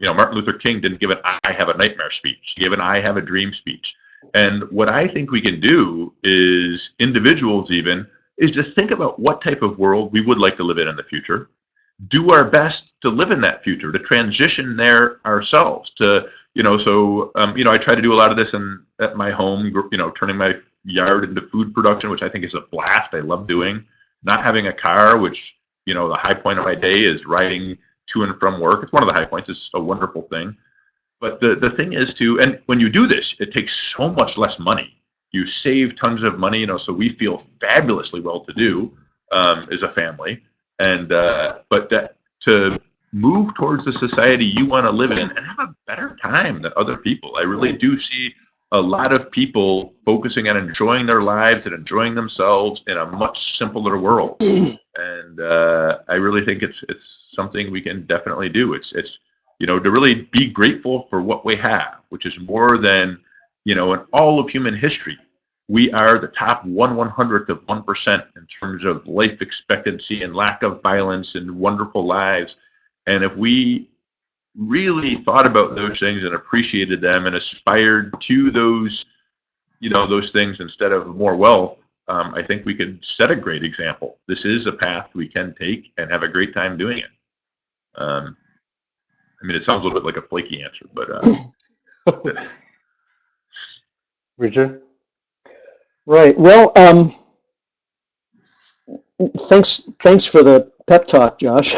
Speaker 4: you know, Martin Luther King didn't give an "I have a nightmare" speech. He gave an "I have a dream" speech. And what I think we can do is, individuals even, is to think about what type of world we would like to live in the future, do our best to live in that future, to transition there ourselves, to, you know, so, you know, I try to do a lot of this at my home, you know, turning my yard into food production, which I think is a blast. I love doing. Not having a car, which, you know, the high point of my day is riding to and from work. It's one of the high points. It's a wonderful thing. But the thing is and when you do this, it takes so much less money. You save tons of money, you know, so we feel fabulously well-to-do as a family. And but to move towards the society you want to live in and have a better time than other people. I really do see a lot of people focusing on enjoying their lives and enjoying themselves in a much simpler world. And I really think it's something we can definitely do. It's you know, to really be grateful for what we have, which is more than, you know, in all of human history. We are the top 1/100th of 1% in terms of life expectancy and lack of violence and wonderful lives. And if we really thought about those things and appreciated them and aspired to those, you know, those things instead of more wealth, I think we could set a great example. This is a path we can take and have a great time doing it. I mean, it sounds a little bit like a flaky answer, but
Speaker 3: Richard?
Speaker 2: Right. Well, thanks for the pep talk, Josh.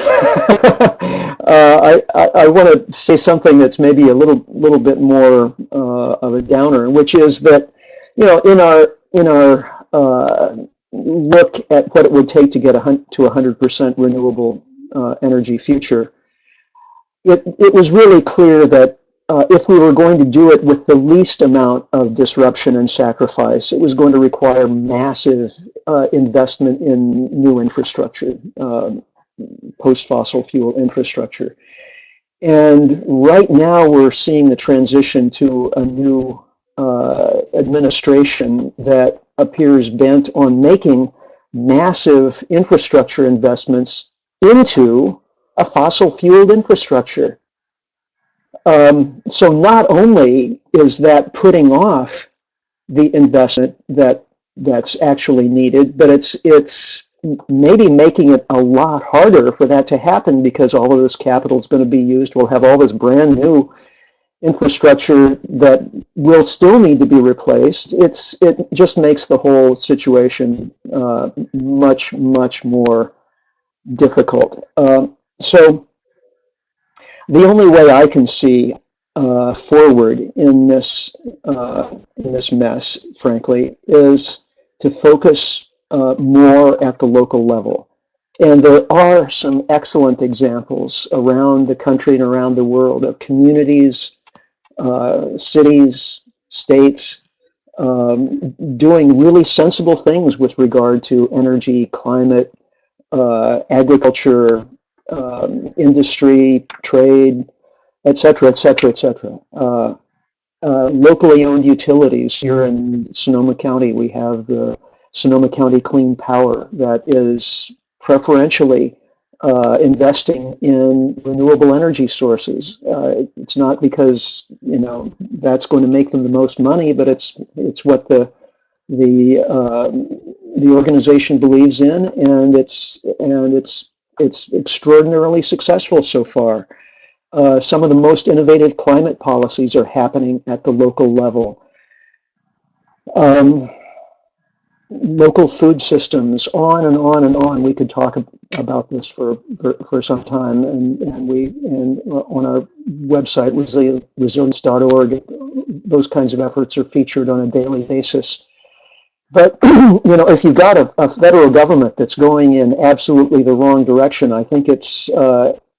Speaker 2: I want to say something that's maybe a little bit more of a downer, which is that, you know, in our look at what it would take to get to 100% renewable energy future, it was really clear that if we were going to do it with the least amount of disruption and sacrifice, it was going to require massive investment in new infrastructure, post-fossil fuel infrastructure. And right now we're seeing the transition to a new administration that appears bent on making massive infrastructure investments into a fossil-fueled infrastructure. So not only is that putting off the investment that's actually needed, but it's maybe making it a lot harder for that to happen because all of this capital is going to be used. We'll have all this brand new infrastructure that will still need to be replaced. It just makes the whole situation much more difficult. So the only way I can see forward in this mess, frankly, is to focus more at the local level. And there are some excellent examples around the country and around the world of communities, cities, states, doing really sensible things with regard to energy, climate, agriculture, industry, trade, et cetera, et cetera, et cetera. Locally owned utilities. Here in Sonoma County, we have the Sonoma County Clean Power that is preferentially investing in renewable energy sources. It's not because, you know, that's going to make them the most money, but it's what the organization believes in, and it's extraordinarily successful so far. Some of the most innovative climate policies are happening at the local level. Local food systems, on and on and on. We could talk about this for some time, and on our website resilience.org, those kinds of efforts are featured on a daily basis. But if you've got a federal government that's going in absolutely the wrong direction, I think it's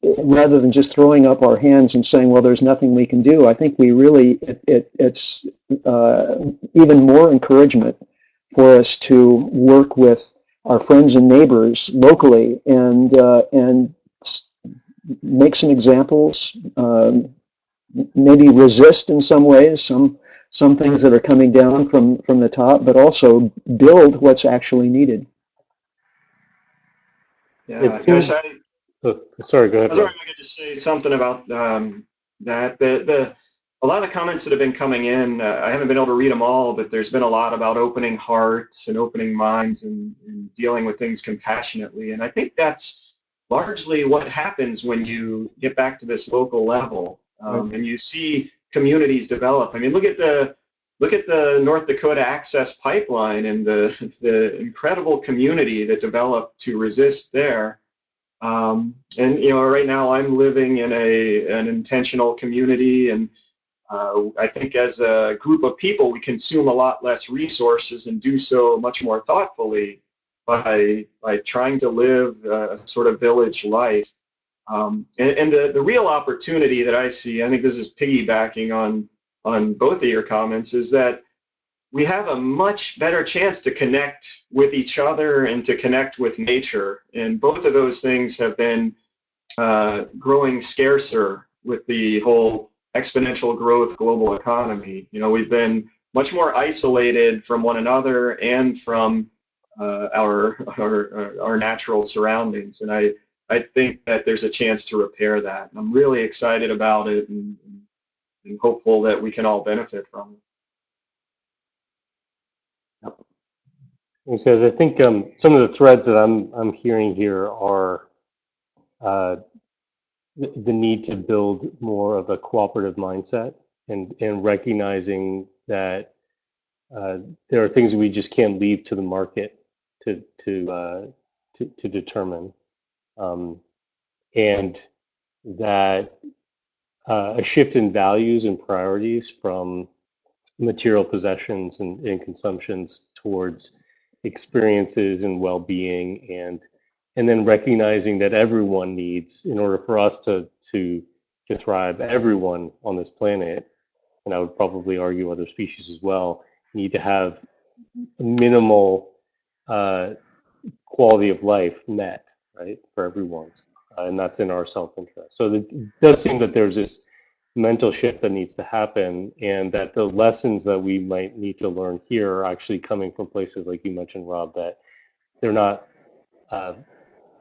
Speaker 2: rather than just throwing up our hands and saying, well, there's nothing we can do, I think we really, it's even more encouragement for us to work with our friends and neighbors locally and make some examples, maybe resist in some ways some things that are coming down from the top, but also build what's actually needed.
Speaker 1: Yeah, gosh,
Speaker 3: sorry, go ahead.
Speaker 1: I was wondering if I could just say something about that. A lot of the comments that have been coming in, I haven't been able to read them all, but there's been a lot about opening hearts and opening minds and dealing with things compassionately. And I think that's largely what happens when you get back to this local level and you see communities develop. I mean, look at the North Dakota Access Pipeline and the incredible community that developed to resist there. And right now I'm living in an intentional community, and I think as a group of people, we consume a lot less resources and do so much more thoughtfully by trying to live a sort of village life. And the real opportunity that I see, I think this is piggybacking on both of your comments, is that we have a much better chance to connect with each other and to connect with nature. And both of those things have been growing scarcer with the whole exponential growth global economy. We've been much more isolated from one another and from our natural surroundings. And I think that there's a chance to repair that. And I'm really excited about it and hopeful that we can all benefit from it.
Speaker 3: Thanks, guys. I think some of the threads that I'm hearing here are the need to build more of a cooperative mindset and recognizing that there are things we just can't leave to the market to determine, and that a shift in values and priorities from material possessions and consumptions towards experiences and well-being, and then recognizing that everyone needs, in order for us to thrive, everyone on this planet, and I would probably argue other species as well, need to have minimal quality of life met, right, for everyone, and that's in our self-interest. So it does seem that there's this mental shift that needs to happen, and that the lessons that we might need to learn here are actually coming from places like you mentioned, Rob, that they're not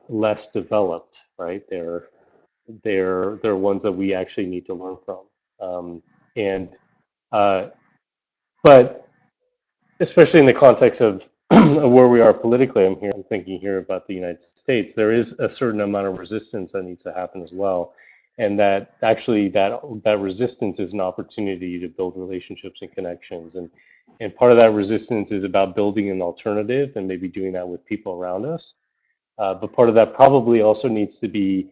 Speaker 3: less developed, right? They're ones that we actually need to learn from, but especially in the context of where we are politically, I'm thinking here about the United States. There is a certain amount of resistance that needs to happen as well, and that actually that resistance is an opportunity to build relationships and connections, and part of that resistance is about building an alternative and maybe doing that with people around us. But part of that probably also needs to be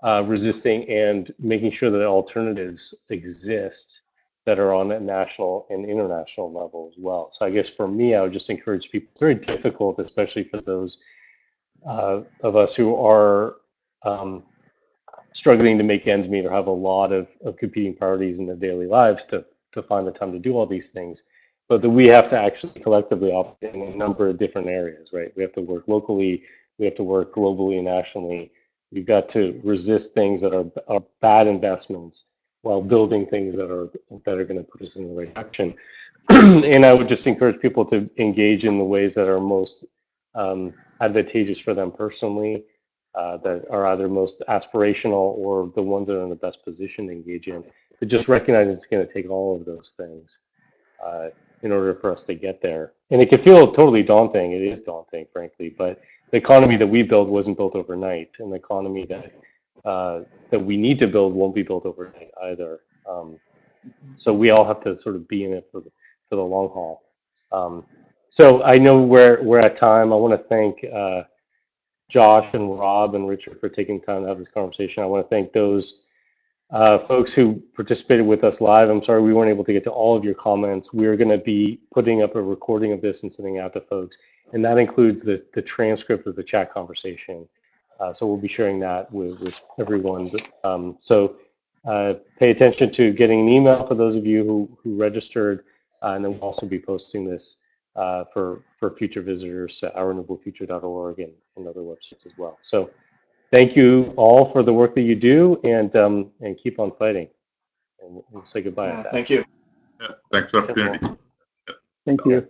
Speaker 3: resisting and making sure that alternatives exist that are on a national and international level as well. So I guess for me, I would just encourage people, it's very difficult, especially for those of us who are struggling to make ends meet or have a lot of competing priorities in their daily lives to find the time to do all these things. But that we have to actually collectively operate in a number of different areas, right? We have to work locally, we have to work globally and nationally. We've got to resist things that are bad investments while building things that are going to put us in the right direction. And I would just encourage people to engage in the ways that are most advantageous for them personally, that are either most aspirational or the ones that are in the best position to engage in. But just recognize it's going to take all of those things in order for us to get there. And it can feel totally daunting. It is daunting, frankly, but the economy that we build wasn't built overnight, and the economy that we need to build won't be built overnight either. So we all have to sort of be in it for the long haul. So I know we're at time. I want to thank Josh and Rob and Richard for taking time to have this conversation. I want to thank those folks who participated with us live. I'm sorry we weren't able to get to all of your comments. We're going to be putting up a recording of this and sending it out to folks, and that includes the transcript of the chat conversation. So we'll be sharing that with everyone. So pay attention to getting an email for those of you who registered, and then we'll also be posting this for future visitors to ourrenewablefuture.org and other websites as well. So thank you all for the work that you do, and keep on fighting. And we'll say goodbye.
Speaker 1: Thank you.
Speaker 4: Yeah, thanks for the opportunity.
Speaker 2: Thank you.